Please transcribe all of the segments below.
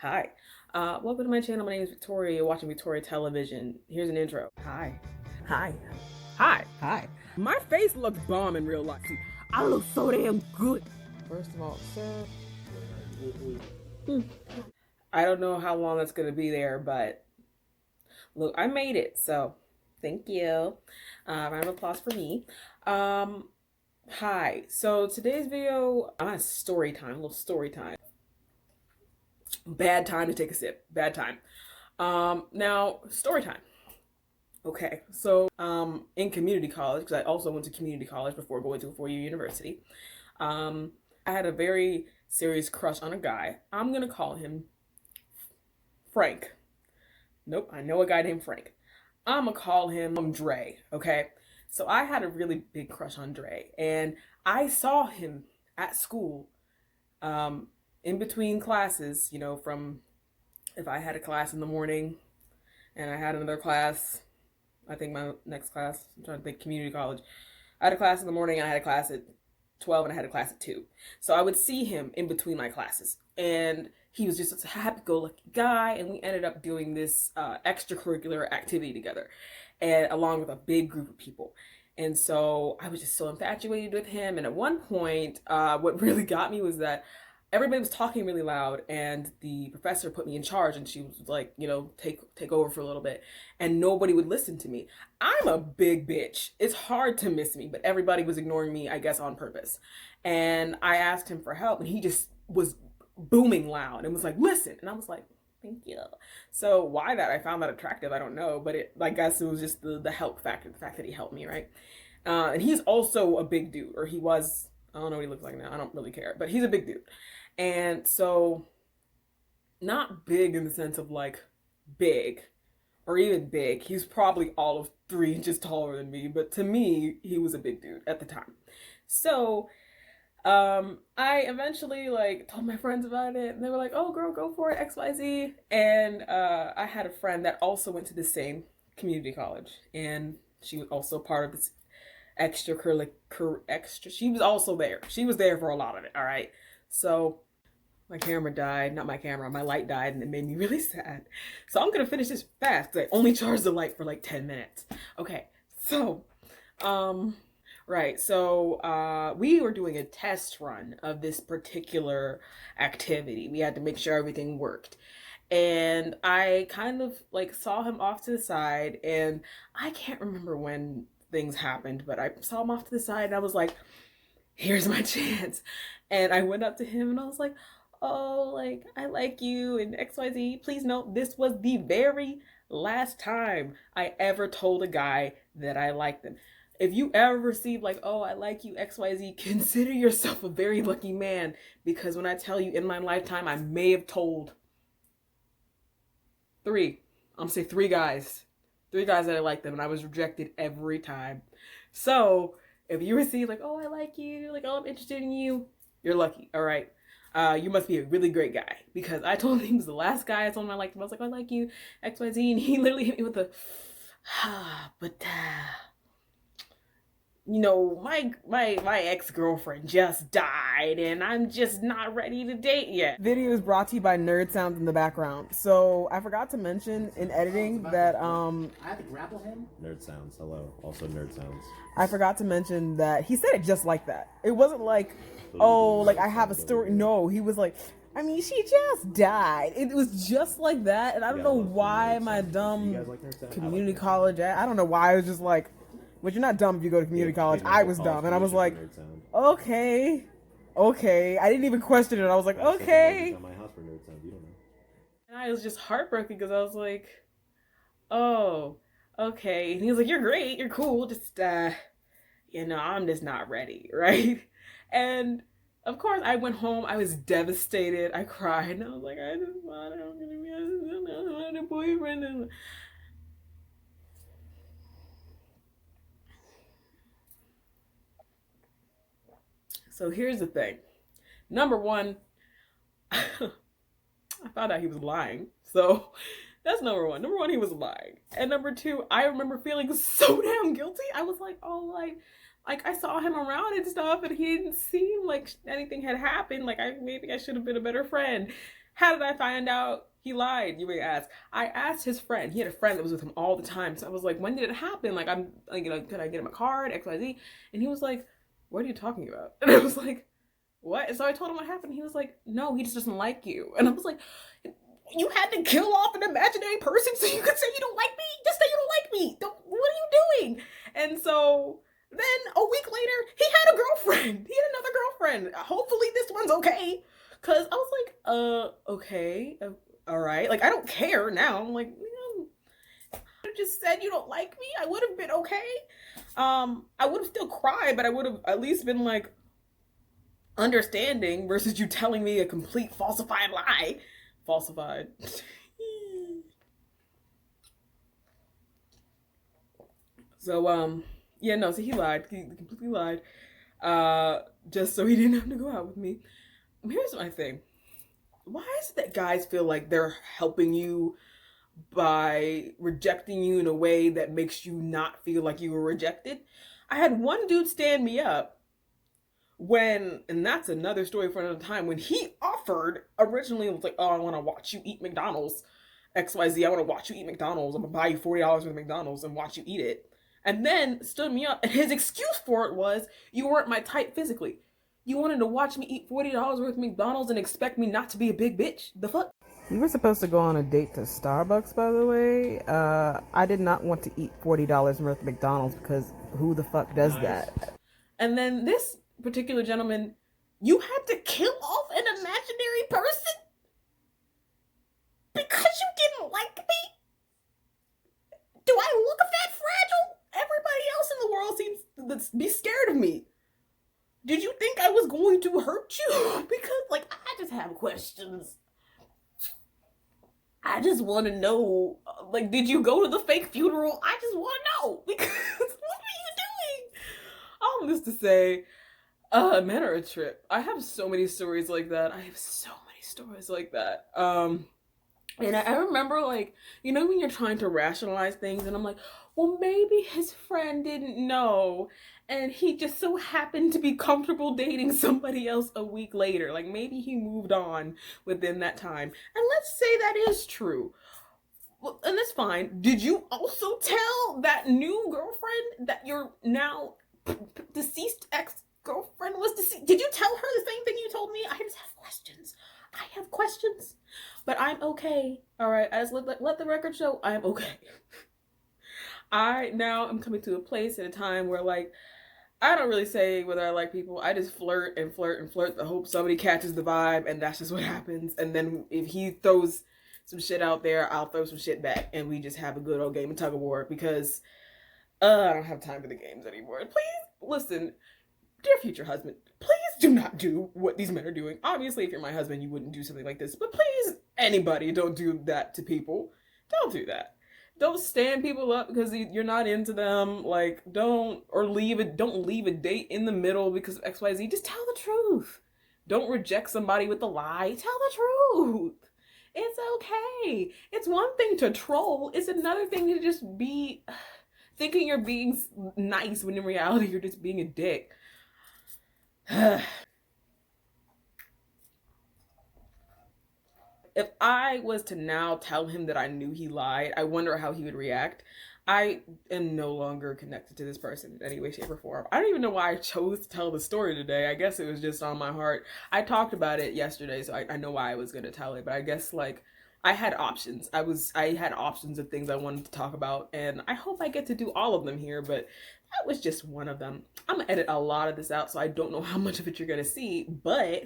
Hi. Welcome to my channel. My name is Victoria. You're watching Victoria Television. Here's an intro. Hi. Hi. Hi. Hi. My face looks bomb in real life. See, I look so damn good. First of all, sir. I don't know how long that's going to be there, but look, I made it. So thank you. Round of applause for me. Hi. So today's video, I'm on story time, a little story time. Bad time to take a sip. Bad time. Now, story time. Okay, so in community college, because I also went to community college before going to a four-year university, I had a very serious crush on a guy. I'm gonna call him Frank. Nope, I know a guy named Frank. I'm gonna call him Dre. Okay, so I had a really big crush on Dre, and I saw him at school, in between classes. You know, from if I had a class in the morning and I had another class, I think my next class, I'm trying to think, community college. I had a class in the morning and I had a class at 12 and I had a class at 2. So I would see him in between my classes. And he was just a happy-go-lucky guy. And we ended up doing this extracurricular activity together, and along with a big group of people. And so I was just so infatuated with him. And at one point, what really got me was that everybody was talking really loud, and the professor put me in charge, and she was like, you know, take over for a little bit, and nobody would listen to me. I'm a big bitch. It's hard to miss me, but everybody was ignoring me, I guess on purpose. And I asked him for help, and he just was booming loud and was like, listen. And I was like, thank you. So why that I found that attractive, I don't know, but I guess it was just the help factor, the fact that he helped me, right? And he's also a big dude, or he was. I don't know what he looks like now. I don't really care, but he's a big dude. And so, not big in the sense of like big or even big. He's probably all of 3 inches taller than me, but to me, he was a big dude at the time. So, I eventually like told my friends about it, and they were like, "Oh, girl, go for it, XYZ." And I had a friend that also went to the same community college, and she was also part of this extra. She was also there. She was there for a lot of it. All right, so my camera died, not my camera, my light died, and it made me really sad. So I'm gonna finish this fast because I only charged the light for like 10 minutes. Okay, so, right, so we were doing a test run of this particular activity. We had to make sure everything worked. And I kind of like saw him off to the side, and I can't remember when things happened, but I saw him off to the side, and I was like, here's my chance. And I went up to him and I was like, oh, like, I like you and XYZ. Please note, this was the very last time I ever told a guy that I liked them. If you ever receive like, oh, I like you, XYZ, consider yourself a very lucky man, because when I tell you in my lifetime, I may have told 3, I'm gonna say 3 guys. 3 guys that I liked them, and I was rejected every time. So if you receive like, oh, I like you, like, oh, I'm interested in you, you're lucky, all right? You must be a really great guy, because I told him he was the last guy I told him I liked him. I was like, I like you, XYZ, and he literally hit me with the, but you know, my ex-girlfriend just died, and I'm just not ready to date yet. Video is brought to you by Nerd Sounds in the background. So I forgot to mention in editing that I have to grapple him. Nerd Sounds, hello. Also Nerd Sounds. I forgot to mention that he said it just like that. It wasn't like, oh, like I have a story. No, he was like, I mean, she just died. It was just like that, and I don't know why my dumb community college. I don't know why I was just like, but you're not dumb if you go to community college. I was dumb, and I was like, okay. I didn't even question it. I was like, okay. And I was just heartbroken because I was like, oh, okay. And he was like, you're great, you're cool, just you know, I'm just not ready, right? And of course I went home, I was devastated, I cried, and I was like, I just want a boyfriend. So here's the thing. Number one, I found out he was lying. So that's number one. Number one, he was lying. And number 2, I remember feeling so damn guilty. I was like, oh, like I saw him around and stuff, and he didn't seem like anything had happened. Like maybe I should have been a better friend. How did I find out he lied? You may ask. I asked his friend. He had a friend that was with him all the time. So I was like, when did it happen? Like, I'm like, could I get him a card? XYZ. And he was like, what are you talking about? And I was like, what? And so I told him what happened. He was like, no, he just doesn't like you. And I was like, you had to kill off an imaginary person so you could say you don't like me? Just say you don't like me. What are you doing? And so then a week later, he had a girlfriend. He had another girlfriend. Hopefully this one's okay. Cause I was like, okay, all right. Like, I don't care now. I'm like, you just said you don't like me. I would have been okay. I would have still cried, but I would have at least been like understanding versus you telling me a complete falsified lie. Falsified. So, yeah, no, so he lied. He completely lied. Just so he didn't have to go out with me. Here's my thing. Why is it that guys feel like they're helping you by rejecting you in a way that makes you not feel like you were rejected? I had one dude stand me up when, and that's another story for another time, when he offered, originally it was like, oh, I want to watch you eat McDonald's, XYZ, I want to watch you eat McDonald's, I'm going to buy you $40 worth of McDonald's and watch you eat it. And then stood me up, and his excuse for it was, you weren't my type physically. You wanted to watch me eat $40 worth of McDonald's and expect me not to be a big bitch? The fuck? We were supposed to go on a date to Starbucks, by the way. I did not want to eat $40 worth of McDonald's because who the fuck does that? And then this particular gentleman, you had to kill off an imaginary person because you didn't like me? Do I look that fragile? Everybody else in the world seems to be scared of me. Did you think I was going to hurt you? Because, like, I just have questions. I just want to know, like, did you go to the fake funeral? I just want to know. Because, what are you doing? All this to say, men are a trip. I have so many stories like that. And I remember, like, you know, when you're trying to rationalize things, and I'm like, well, maybe his friend didn't know, and he just so happened to be comfortable dating somebody else a week later. Like, maybe he moved on within that time. And let's say that is true. Well, and that's fine. Did you also tell that new girlfriend that your now deceased ex-girlfriend was deceased? Did you tell her the same thing you told me? I just have questions. But I'm okay. All right, I just let the record show I'm okay. I now am coming to a place at a time where, like, I don't really say whether I like people. I just flirt and flirt and flirt to hope somebody catches the vibe, and that's just what happens. And then if he throws some shit out there, I'll throw some shit back, and we just have a good old game of tug of war because I don't have time for the games anymore. Please listen, dear future husband, please do not do what these men are doing. Obviously, if you're my husband, you wouldn't do something like this. But please, anybody, don't do that to people. Don't do that. Don't stand people up because you're not into them. Like, don't leave a date in the middle because of XYZ. Just tell the truth. Don't reject somebody with a lie. Tell the truth. It's okay. It's one thing to troll. It's another thing to just be thinking you're being nice when in reality you're just being a dick. If I was to now tell him that I knew he lied, I wonder how he would react. I am no longer connected to this person in any way, shape, or form. I don't even know why I chose to tell the story today. I guess it was just on my heart. I talked about it yesterday, so I know why I was going to tell it. But I guess, like, I had options. I had options of things I wanted to talk about, and I hope I get to do all of them here, but that was just one of them. I'm going to edit a lot of this out, so I don't know how much of it you're going to see, but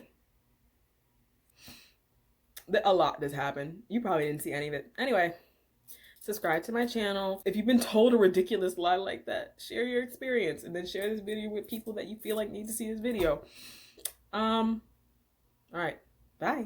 a lot does happen. You probably didn't see any of it. Anyway, subscribe to my channel. If you've been told a ridiculous lie like that, share your experience and then share this video with people that you feel like need to see this video. All right, bye.